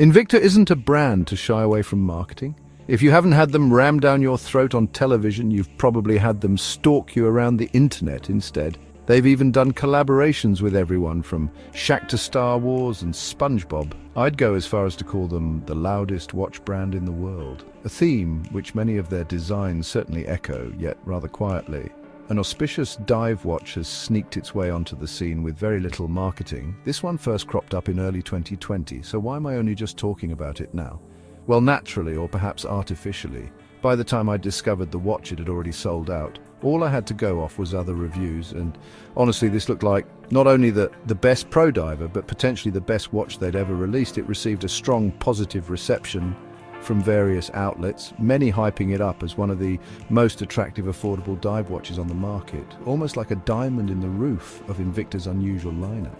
Invicta isn't a brand to shy away from marketing. If you haven't had them rammed down your throat on television, you've probably had them stalk you around the internet instead. They've even done collaborations with everyone from Shaq to Star Wars and SpongeBob. I'd go as far as to call them the loudest watch brand in the world. A theme which many of their designs certainly echo, yet rather quietly. An auspicious dive watch has sneaked its way onto the scene with very little marketing. This one first cropped up in early 2020, so why am I only just talking about it now? Well, naturally, or perhaps artificially. By the time I discovered the watch, it had already sold out. All I had to go off was other reviews, and honestly this looked like not only the best pro diver, but potentially the best watch they'd ever released. It received a strong positive reception from various outlets, many hyping it up as one of the most attractive affordable dive watches on the market, almost like a diamond in the roof of Invicta's unusual lineup.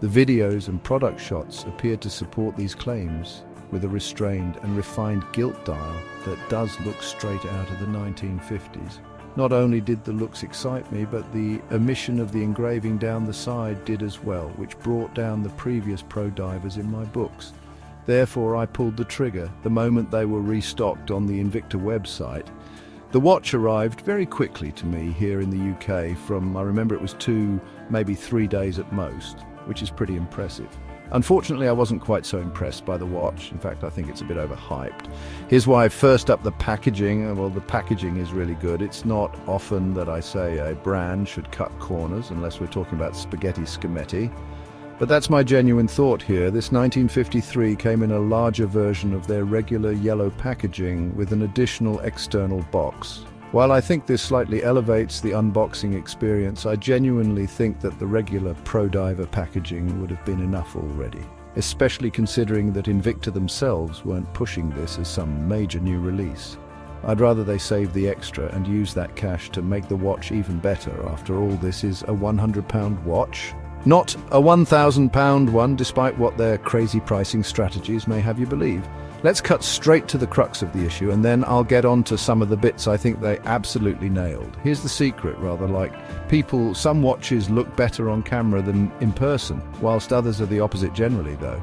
The videos and product shots appeared to support these claims, with a restrained and refined gilt dial that does look straight out of the 1950s. Not only did the looks excite me, but the omission of the engraving down the side did as well, which brought down the previous pro divers in my books. Therefore, I pulled the trigger the moment they were restocked on the Invicta website. The watch arrived very quickly to me here in the UK from, I remember it was 2, maybe 3 days at most, which is pretty impressive. Unfortunately, I wasn't quite so impressed by the watch. In fact, I think it's a bit overhyped. Here's why. First up, the packaging. Well, the packaging is really good. It's not often that I say a brand should cut corners, unless we're talking about spaghetti scametti. But that's my genuine thought here. This 1953 came in a larger version of their regular yellow packaging with an additional external box. While I think this slightly elevates the unboxing experience, I genuinely think that the regular Pro Diver packaging would have been enough already, especially considering that Invicta themselves weren't pushing this as some major new release. I'd rather they save the extra and use that cash to make the watch even better. After all, this is a £100 watch, not a £1,000 one, despite what their crazy pricing strategies may have you believe. Let's cut straight to the crux of the issue, and then I'll get on to some of the bits I think they absolutely nailed. Here's the secret, rather, like people, some watches look better on camera than in person, whilst others are the opposite generally, though.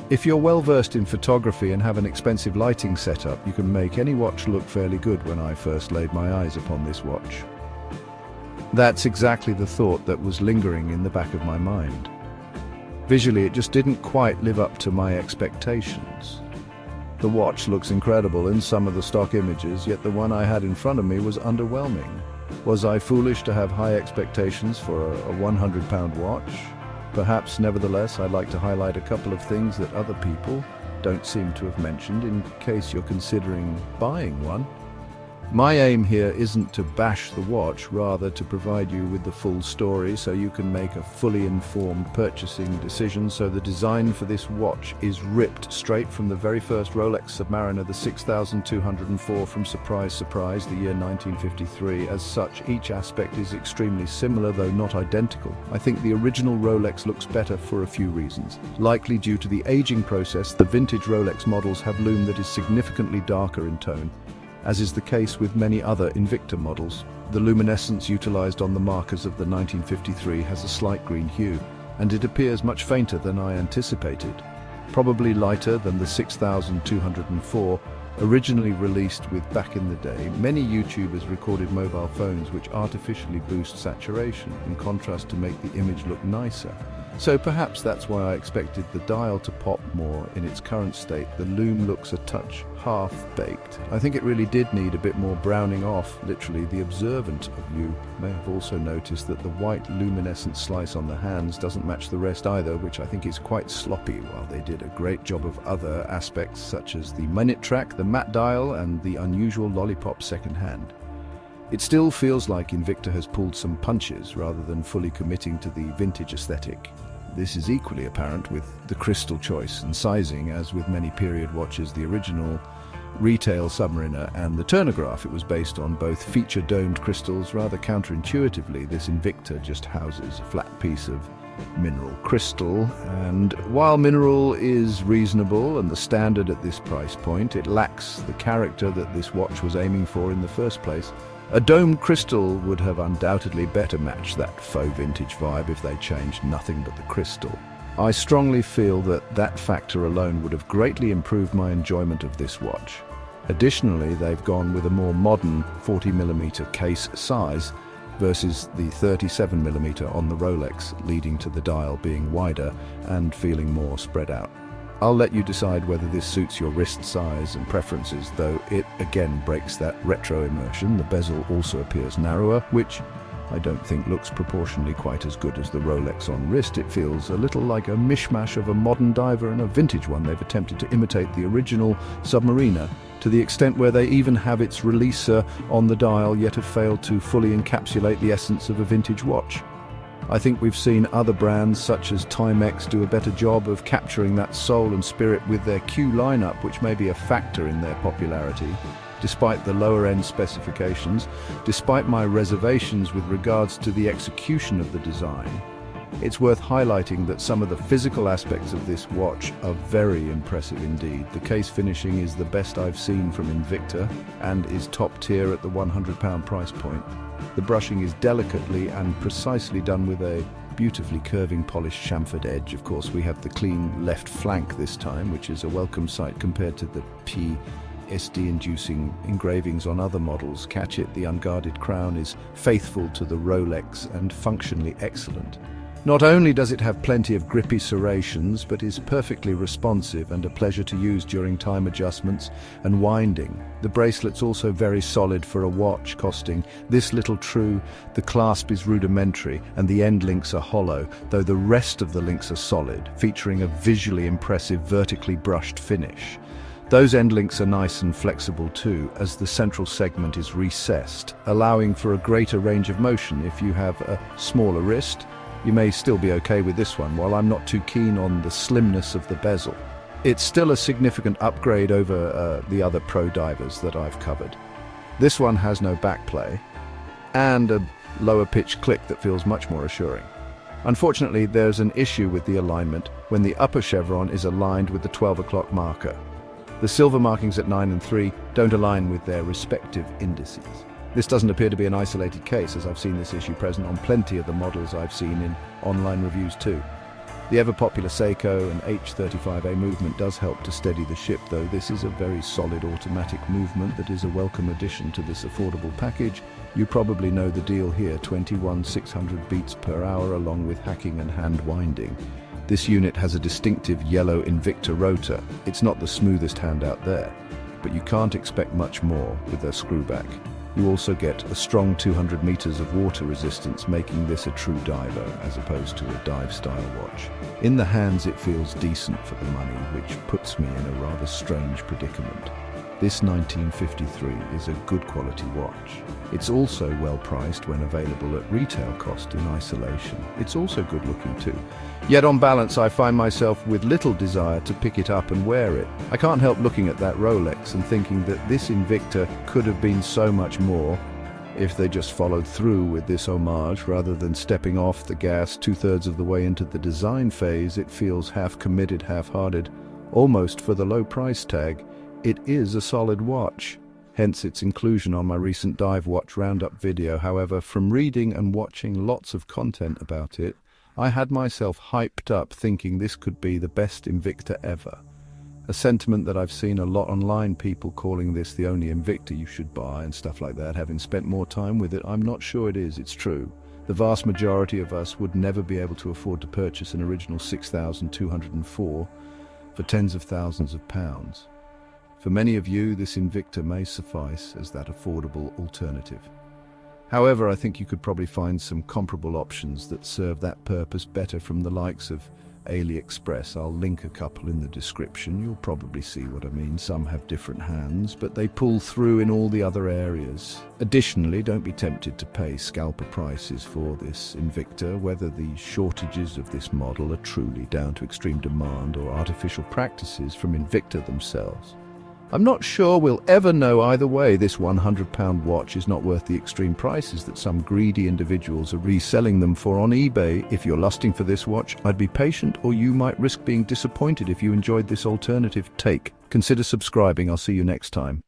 If you're well versed in photography and have an expensive lighting setup, you can make any watch look fairly good. When I first laid my eyes upon this watch, that's exactly the thought that was lingering in the back of my mind. Visually, it just didn't quite live up to my expectations. The watch looks incredible in some of the stock images, yet the one I had in front of me was underwhelming. Was I foolish to have high expectations for a £100 watch? Perhaps, nevertheless, I'd like to highlight a couple of things that other people don't seem to have mentioned in case you're considering buying one. My aim here isn't to bash the watch, rather to provide you with the full story so you can make a fully informed purchasing decision. So the design for this watch is ripped straight from the very first Rolex Submariner, the 6204 from surprise, surprise, the year 1953. As such, each aspect is extremely similar, though not identical. I think the original Rolex looks better for a few reasons. Likely due to the aging process, the vintage Rolex models have lume that is significantly darker in tone. As is the case with many other Invicta models, the luminescence utilized on the markers of the 1953 has a slight green hue, and it appears much fainter than I anticipated. Probably lighter than the 6204, originally released with back in the day. Many YouTubers recorded mobile phones which artificially boost saturation, in contrast to make the image look nicer. So perhaps that's why I expected the dial to pop more. In its current state, the lume looks a touch half-baked. I think it really did need a bit more browning off. Literally, the observant of you may have also noticed that the white luminescent slice on the hands doesn't match the rest either, which I think is quite sloppy, while they did a great job of other aspects such as the minute track, the matte dial, and the unusual lollipop second hand. It still feels like Invicta has pulled some punches rather than fully committing to the vintage aesthetic. This is equally apparent with the crystal choice and sizing. As with many period watches, the original retail Submariner and the Turnograph, it was based on both feature domed crystals. Rather counterintuitively, this Invicta just houses a flat piece of mineral crystal, and while mineral is reasonable and the standard at this price point, it lacks the character that this watch was aiming for in the first place. A domed crystal would have undoubtedly better matched that faux vintage vibe if they changed nothing but the crystal. I strongly feel that that factor alone would have greatly improved my enjoyment of this watch. Additionally, they've gone with a more modern 40mm case size versus the 37mm on the Rolex, leading to the dial being wider and feeling more spread out. I'll let you decide whether this suits your wrist size and preferences, though it again breaks that retro immersion. The bezel also appears narrower, which I don't think looks proportionally quite as good as the Rolex on wrist. It feels a little like a mishmash of a modern diver and a vintage one. They've attempted to imitate the original Submariner to the extent where they even have its releaser on the dial, yet have failed to fully encapsulate the essence of a vintage watch. I think we've seen other brands such as Timex do a better job of capturing that soul and spirit with their Q lineup, which may be a factor in their popularity. Despite the lower-end specifications, despite my reservations with regards to the execution of the design, it's worth highlighting that some of the physical aspects of this watch are very impressive indeed. The case finishing is the best I've seen from Invicta and is top tier at the £100 price point. The brushing is delicately and precisely done with a beautifully curving polished chamfered edge. Of course, we have the clean left flank this time, which is a welcome sight compared to the PSD-inducing engravings on other models. Catch it, the unguarded crown is faithful to the Rolex and functionally excellent. Not only does it have plenty of grippy serrations, but is perfectly responsive and a pleasure to use during time adjustments and winding. The bracelet's also very solid for a watch costing this little. True, the clasp is rudimentary and the end links are hollow, though the rest of the links are solid, featuring a visually impressive vertically brushed finish. Those end links are nice and flexible too, as the central segment is recessed, allowing for a greater range of motion. If you have a smaller wrist, you may still be okay with this one, while I'm not too keen on the slimness of the bezel. It's still a significant upgrade over the other pro divers that I've covered. This one has no backplay, and a lower pitch click that feels much more assuring. Unfortunately, there's an issue with the alignment when the upper chevron is aligned with the 12 o'clock marker. The silver markings at 9 and 3 don't align with their respective indices. This doesn't appear to be an isolated case, as I've seen this issue present on plenty of the models I've seen in online reviews too. The ever-popular Seiko and H35A movement does help to steady the ship, though this is a very solid automatic movement that is a welcome addition to this affordable package. You probably know the deal here, 21,600 beats per hour along with hacking and hand winding. This unit has a distinctive yellow Invicta rotor. It's not the smoothest hand out there, but you can't expect much more with a screwback. You also get a strong 200 meters of water resistance, making this a true diver as opposed to a dive-style watch. In the hands it feels decent for the money, which puts me in a rather strange predicament. This 1953 is a good quality watch. It's also well priced when available at retail cost in isolation. It's also good looking too. Yet on balance, I find myself with little desire to pick it up and wear it. I can't help looking at that Rolex and thinking that this Invicta could have been so much more if they just followed through with this homage rather than stepping off the gas two-thirds of the way into the design phase. It feels half-committed, half-hearted, almost for the low price tag. It is a solid watch, hence its inclusion on my recent Dive Watch Roundup video. However, from reading and watching lots of content about it, I had myself hyped up thinking this could be the best Invicta ever. A sentiment that I've seen a lot online, people calling this the only Invicta you should buy and stuff like that. Having spent more time with it, I'm not sure it is. It's true. The vast majority of us would never be able to afford to purchase an original 6,204 for tens of thousands of pounds. For many of you, this Invicta may suffice as that affordable alternative. However, I think you could probably find some comparable options that serve that purpose better from the likes of AliExpress. I'll link a couple in the description. You'll probably see what I mean. Some have different hands, but they pull through in all the other areas. Additionally, don't be tempted to pay scalper prices for this Invicta, whether the shortages of this model are truly down to extreme demand or artificial practices from Invicta themselves. I'm not sure we'll ever know either way. This £100 watch is not worth the extreme prices that some greedy individuals are reselling them for on eBay. If you're lusting for this watch, I'd be patient, or you might risk being disappointed if you enjoyed this alternative take. Consider subscribing. I'll see you next time.